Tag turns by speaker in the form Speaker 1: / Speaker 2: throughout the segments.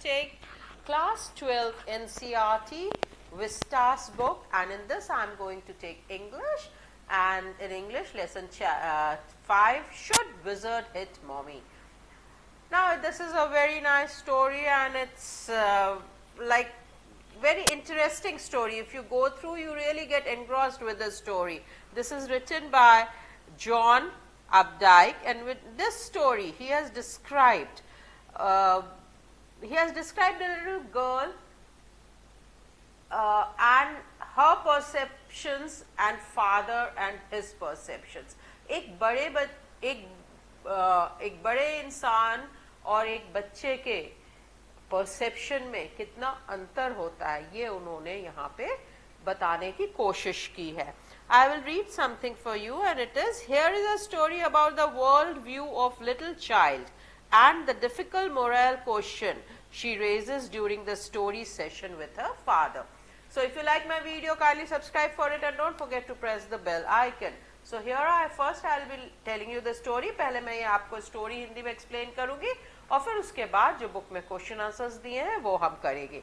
Speaker 1: take class 12 NCERT Vistas book, and in this I am going to take English, and in English lesson 5, Should Wizard Hit Mommy? Now this is a very nice story, and it's like very interesting story. If you go through, you really get engrossed with the story. This is written by John Updike, and with this story he has described a little girl and her perceptions and father and his perceptions. एक बड़े इंसान और एक बच्चे के perception में कितना अंतर होता है, ये उन्होंने यहाँ पे बताने की कोशिश की है. I will read something for you, and it is, here is a story about the world view of little child and the difficult moral question she raises during the story session with her father. So if you like my video, kindly subscribe for it and don't forget to press the bell icon. So here I will be telling you the story. पहले मैं ये आपको story Hindi में explain करूँगी, और फिर उसके बाद जो बुक में क्वेश्चन आंसर्स दिए हैं वो हम करेंगे.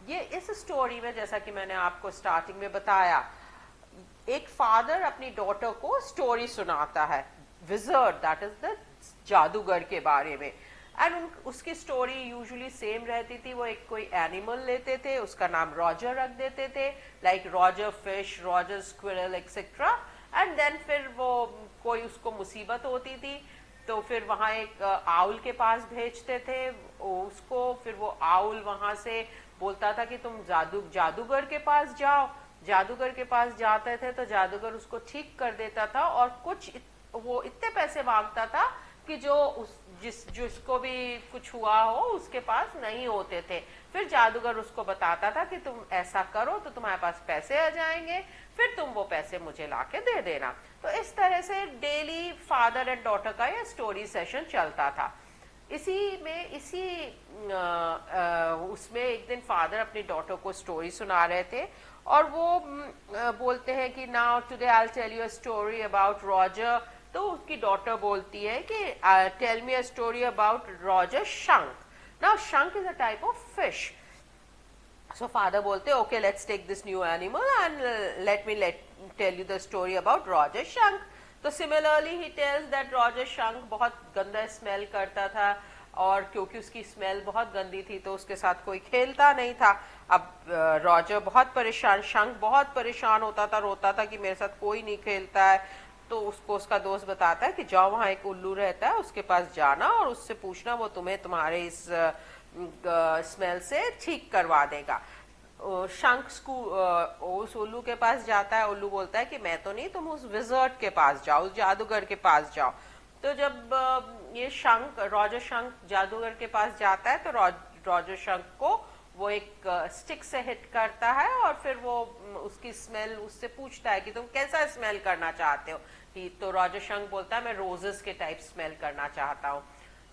Speaker 1: ये इस स्टोरी में, जैसा कि मैंने आपको स्टार्टिंग में बताया, एक फादर अपनी डॉटर को स्टोरी सुनाता है, विजर्ड, दैट इज द जादूगर के बारे में. एंड उसकी स्टोरी यूजुअली सेम रहती थी. वो एक कोई एनिमल लेते थे, उसका नाम रॉजर रख देते थे, like Roger fish, Roger squirrel etcetera. And then फिर वो कोई उसको मुसीबत होती थी तो फिर वहाँ एक आउल के पास भेजते थे उसको. फिर वो आउल वहाँ से बोलता था कि तुम जादूगर के पास जाओ. जादूगर के पास जाते थे तो जादूगर उसको ठीक कर देता था, और वो इतने पैसे मांगता था कि जिसको भी कुछ हुआ हो उसके पास नहीं होते थे. फिर जादूगर उसको बताता था कि तुम ऐसा करो तो तुम्हारे पास पैसे आ जाएंगे, फिर तुम वो पैसे मुझे लाके दे देना. तो इस तरह से डेली फादर एंड डॉटर का ये स्टोरी सेशन चलता था. उसमें एक दिन फादर अपनी डॉटर को स्टोरी सुना रहे थे, और वो बोलते हैं कि now today I will tell you a story about Roger. तो उसकी डॉटर बोलती है कि tell me a story about Roger skunk. Now skunk is a type of fish. So father बोलते, okay, let's take this new animal and let me tell you the story about Roger Shunk. तो similarly he tells that Roger Shunk बहुत गंदा smell करता था, और क्योंकि उसकी smell बहुत गंदी थी तो उसके साथ कोई खेलता नहीं था. अब रॉजर बहुत परेशान, शंक बहुत परेशान होता था, रोता था कि मेरे साथ कोई नहीं खेलता है. तो उसको उसका दोस्त बताता है कि जाओ, वहाँ एक उल्लू रहता है, उसके पास जाना और उससे पूछना, वो तुम्हें तुम्हारे इस स्मेल से ठीक करवा देगा. शंक उस उल्लू के पास जाता है. उल्लू बोलता है कि मैं तो नहीं, तुम उस विजर्ड के पास जाओ, उस जादूगर के पास जाओ. तो जब ये रॉजर शंक जादूगर के पास जाता है तो रॉजर शंक को वो एक स्टिक से हिट करता है, और फिर वो उसकी स्मेल उससे पूछता है कि तुम कैसा स्मेल करना चाहते हो. तो रॉजर शंक बोलता है मैं रोजेस के टाइप स्मेल करना चाहता हूँ.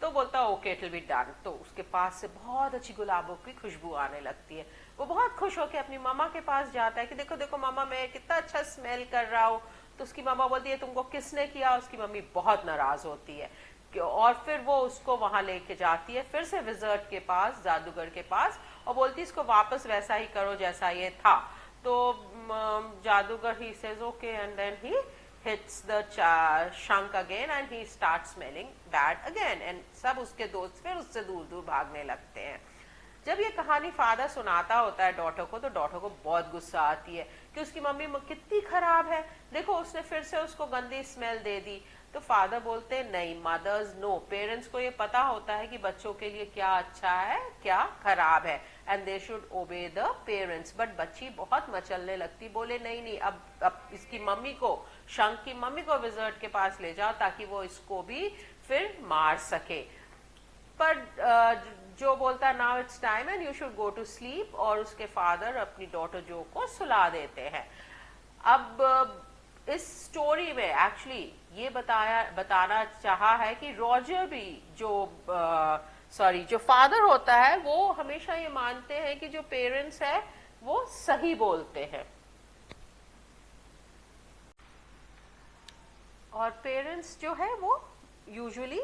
Speaker 1: तो बोलता है okay, it will be done. तो उसके पास से बहुत अच्छी गुलाबों की खुशबू आने लगती है. वो बहुत खुश होकर अपनी मामा के पास जाता है कि देखो देखो मामा, मैं कितना अच्छा स्मेल कर रहा हूँ. तो उसकी मामा बोलती है तुमको किसने किया. उसकी मम्मी बहुत नाराज होती है, और फिर वो उसको वहां लेके जाती है फिर से विजर्ड के पास, जादूगर के पास, और बोलती है इसको वापस वैसा ही करो जैसा ये था. तो जादूगर ही says okay, and then he hits the shunk again and he starts smelling bad again, and सब उसके दोस्त फिर उससे दूर दूर भागने लगते हैं. जब ये कहानी फादर सुनाता होता है डॉटर को, तो डॉटर को बहुत गुस्सा आती है कि उसकी मम्मी कितनी खराब है, देखो उसने फिर से उसको गंदी स्मेल दे दी. तो फादर बोलते हैं नहीं, मदर्स नो, पेरेंट्स को ये पता होता है कि बच्चों के लिए क्या अच्छा है क्या खराब है, and they should obey the parents. But बच्ची बहुत मचलने लगती, बोले नहीं नहीं, अब इसकी मम्मी को, शंक की मम्मी को विजर्ड के पास ले जाओ ताकि वो इसको भी फिर मार सके. पर जो बोलता now it's time and you should go to sleep, और उसके फादर अपनी डॉटर जो को सुला देते हैं. अब इस स्टोरी में एक्चुअली ये बताना चाहा है कि रॉजर भी जो फादर होता है वो हमेशा ये मानते हैं कि जो पेरेंट्स है वो सही बोलते हैं, और पेरेंट्स जो है वो यूजुअली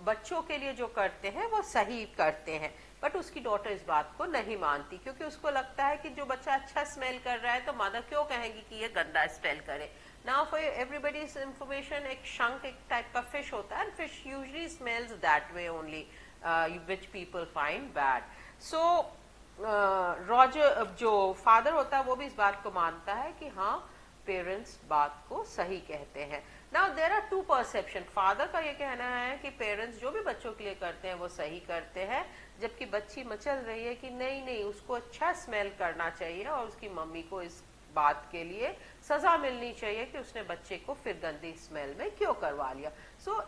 Speaker 1: बच्चों के लिए जो करते हैं वो सही करते हैं. बट उसकी डॉटर इस बात को नहीं मानती, क्योंकि उसको लगता है कि जो बच्चा अच्छा स्मेल कर रहा है तो मदर क्यों कहेंगी कि ये गंदा स्मेल करे। नाउ फॉर एवरीबडीज इंफॉर्मेशन, एक शंक एक टाइप का फिश होता है, fish usually smells that way only, which people find bad. So Roger जो फादर होता है वो भी इस बात को मानता है कि हाँ पेरेंट्स बात को सही कहते हैं। Now there are two perception. Father का ये कहना है कि पेरेंट्स जो भी बच्चों के लिए करते हैं वो सही करते हैं, जबकि बच्ची मचल रही है कि नहीं नहीं उसको अच्छा स्मेल करना चाहिए और उसकी मम्मी को इस बात के लिए सजा मिलनी चाहिए कि उसने बच्चे को फिर गंदी स्मेल में क्यों करवा लिया। सो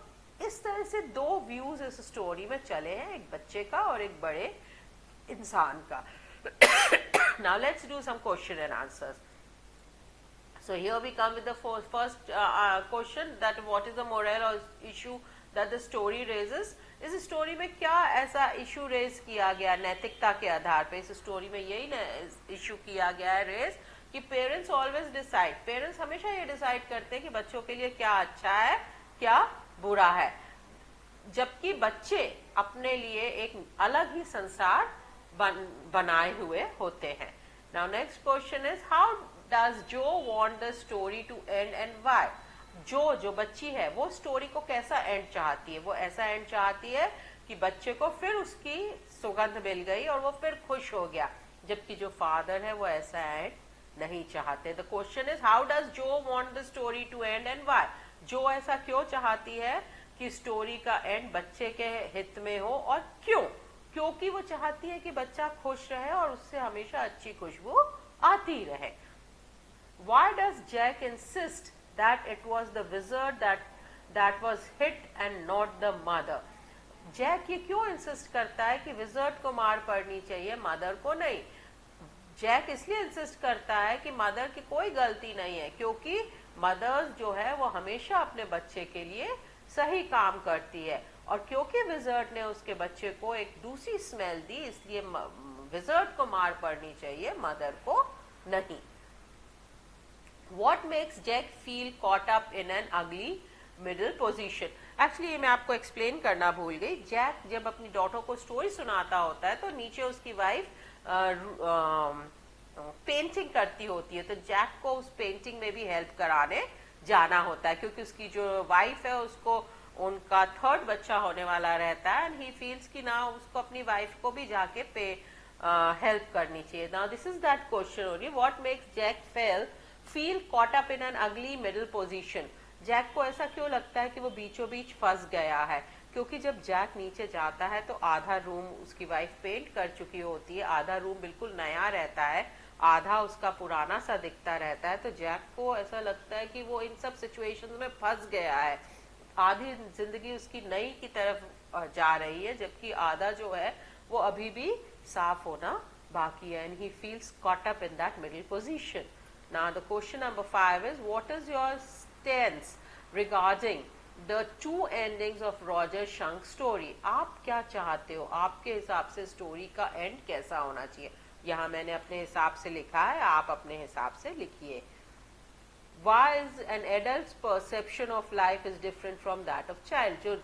Speaker 1: इस तरह से दो व्यूज इस स्टोरी में चले हैं, एक बच्चे का और एक बड़े इंसान का। Now let's do some question and answers. So here we come with the first question, that what is the moral or issue that the story raises. इस स्टोरी में क्या ऐसा इशू रेज किया गया नैतिकता के आधार पे? इस स्टोरी में यही इशू किया गया है रेज कि पेरेंट्स ऑलवेज डिसाइड, पेरेंट्स हमेशा ये डिसाइड करते हैं कि बच्चों के लिए क्या अच्छा है क्या बुरा है, जबकि बच्चे अपने लिए एक अलग ही संसार बनाए हुए होते हैं। Now next question is, how does Joe want the story to end and why? जो बच्ची है वो स्टोरी को कैसा एंड चाहती है? वो ऐसा एंड चाहती है कि बच्चे को फिर उसकी सुगंध मिल गई और वो फिर खुश हो गया, जबकि जो फादर है वो ऐसा एंड नहीं चाहते। The question is, how does Jo want the story to end and why? Jo ऐसा क्यों चाहती है कि स्टोरी का एंड बच्चे के हित में हो, और क्यों? क्योंकि वो चाहती है कि बच्चा खुश रहे और उससे हमेशा अच्छी खुशबू आती रहे। Why does Jack insist that it was the wizard that was hit and not the mother? Jack ये क्यों इंसिस्ट करता है कि विजर्ड को मार पड़नी चाहिए, मदर को नहीं? जैक इसलिए इंसिस्ट करता है कि मदर की कोई गलती नहीं है, क्योंकि मदर्स जो है वो हमेशा अपने बच्चे के लिए सही काम करती है, और क्योंकि विजर्ड ने उसके बच्चे को एक दूसरी स्मेल दी, इसलिए विजर्ड को मार पड़नी चाहिए, मदर को नहीं। What makes Jack feel caught up in an ugly middle position? Actually मैं आपको एक्सप्लेन करना भूल गई। जैक जब अपनी डॉटर को स्टोरी सुनाता होता है तो नीचे उसकी वाइफ पेंटिंग करती होती है, तो जैक को उस पेंटिंग में भी हेल्प कराने जाना होता है, क्योंकि उसकी जो वाइफ है उसको उनका थर्ड बच्चा होने वाला रहता है, एंड ही फील्स कि ना उसको अपनी वाइफ को भी जाके हेल्प करनी चाहिए। Now this is that question only, what makes Jack feel caught up in an ugly middle position? Jack को ऐसा क्यों लगता है कि वो बीचों बीच फंस गया है? क्योंकि जब जैक नीचे जाता है तो आधा रूम उसकी वाइफ पेंट कर चुकी होती है, आधा रूम बिल्कुल नया रहता है, आधा उसका पुराना सा दिखता रहता है, तो जैक को ऐसा लगता है कि वो इन सब सिचुएशंस में फंस गया है। आधी जिंदगी उसकी नई की तरफ जा रही है, जबकि आधा जो है वो अभी भी साफ होना बाकी है, and he feels cot up in that middle position. Now the question number 5 is, what is your stance regarding the two endings of Roger Shunk's story? आप क्या चाहते हो? आपके हिसाब से स्टोरी का एंड कैसा होना चाहिए? यहाँ मैंने अपने हिसाब से लिखा है, आप अपने हिसाब से लिखिए। Why is an adult's perception of life is different from that of child? जो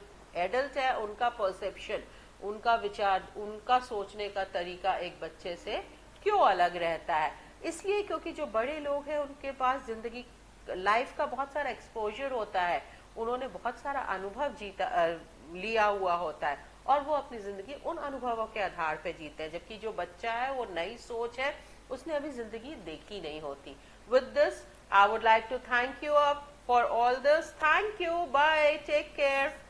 Speaker 1: एडल्ट है उनका परसेप्शन, उनका विचार, उनका सोचने का तरीका एक बच्चे से क्यों अलग रहता है? इसलिए क्योंकि जो बड़े लोग हैं उनके पास जिंदगी लाइफ का बहुत सारा एक्सपोजर होता है, उन्होंने बहुत सारा अनुभव लिया हुआ होता है, और वो अपनी जिंदगी उन अनुभवों के आधार पे जीते हैं, जबकि जो बच्चा है वो नई सोच है, उसने अभी जिंदगी देखी नहीं होती। With this I would like to thank you for all this. Thank you, bye, take care.